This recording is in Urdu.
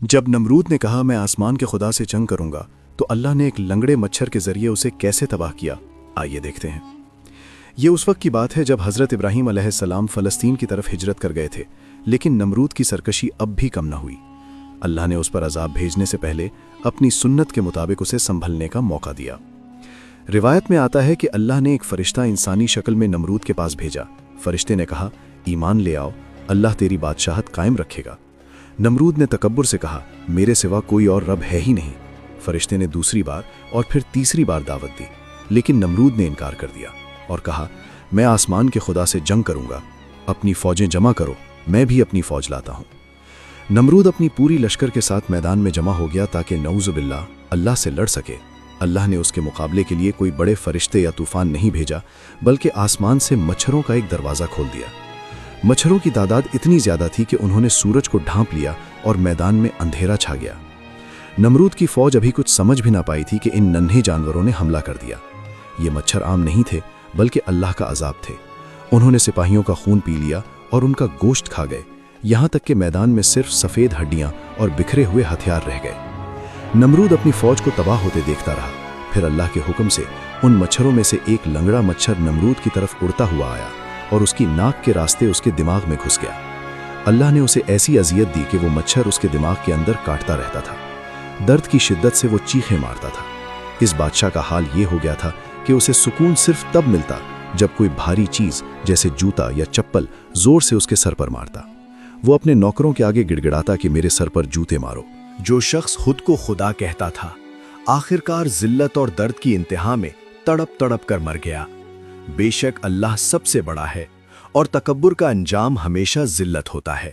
جب نمرود نے کہا میں آسمان کے خدا سے جنگ کروں گا تو اللہ نے ایک لنگڑے مچھر کے ذریعے اسے کیسے تباہ کیا، آئیے دیکھتے ہیں۔ یہ اس وقت کی بات ہے جب حضرت ابراہیم علیہ السلام فلسطین کی طرف ہجرت کر گئے تھے، لیکن نمرود کی سرکشی اب بھی کم نہ ہوئی۔ اللہ نے اس پر عذاب بھیجنے سے پہلے اپنی سنت کے مطابق اسے سنبھلنے کا موقع دیا۔ روایت میں آتا ہے کہ اللہ نے ایک فرشتہ انسانی شکل میں نمرود کے پاس بھیجا۔ فرشتے نے کہا، ایمان لے آؤ، اللہ تیری بادشاہت قائم رکھے گا۔ نمرود نے تکبر سے کہا، میرے سوا کوئی اور رب ہے ہی نہیں۔ فرشتے نے دوسری بار اور پھر تیسری بار دعوت دی، لیکن نمرود نے انکار کر دیا اور کہا، میں آسمان کے خدا سے جنگ کروں گا، اپنی فوجیں جمع کرو، میں بھی اپنی فوج لاتا ہوں۔ نمرود اپنی پوری لشکر کے ساتھ میدان میں جمع ہو گیا تاکہ نعوذ باللہ اللہ سے لڑ سکے۔ اللہ نے اس کے مقابلے کے لیے کوئی بڑے فرشتے یا طوفان نہیں بھیجا، بلکہ آسمان سے مچھروں کا ایک دروازہ کھول دیا۔ مچھروں کی تعداد اتنی زیادہ تھی کہ انہوں نے سورج کو ڈھانپ لیا اور میدان میں اندھیرا چھا گیا۔ نمرود کی فوج ابھی کچھ سمجھ بھی نہ پائی تھی کہ ان ننھے جانوروں نے حملہ کر دیا۔ یہ مچھر عام نہیں تھے، بلکہ اللہ کا عذاب تھے۔ انہوں نے سپاہیوں کا خون پی لیا اور ان کا گوشت کھا گئے، یہاں تک کہ میدان میں صرف سفید ہڈیاں اور بکھرے ہوئے ہتھیار رہ گئے۔ نمرود اپنی فوج کو تباہ ہوتے دیکھتا رہا۔ پھر اللہ کے حکم سے ان مچھروں میں سے ایک لنگڑا مچھر نمرود کی طرف اڑتا ہوا آیا اور اس کی ناک کے راستے اس کے دماغ میں گھس گیا۔ اللہ نے اسے ایسی اذیت دی کہ وہ مچھر اس کے دماغ کے اندر کاٹتا رہتا تھا۔ درد کی شدت سے وہ چیخیں مارتا تھا۔ اس بادشاہ کا حال یہ ہو گیا تھا کہ اسے سکون صرف تب ملتا جب کوئی بھاری چیز جیسے جوتا یا چپل زور سے اس کے سر پر مارتا۔ وہ اپنے نوکروں کے آگے گڑ گڑاتا کہ میرے سر پر جوتے مارو۔ جو شخص خود کو خدا کہتا تھا، آخرکار ذلت اور درد کی انتہا میں تڑپ تڑپ کر مر گیا۔ بے شک اللہ سب سے بڑا ہے اور تکبر کا انجام ہمیشہ ذلت ہوتا ہے۔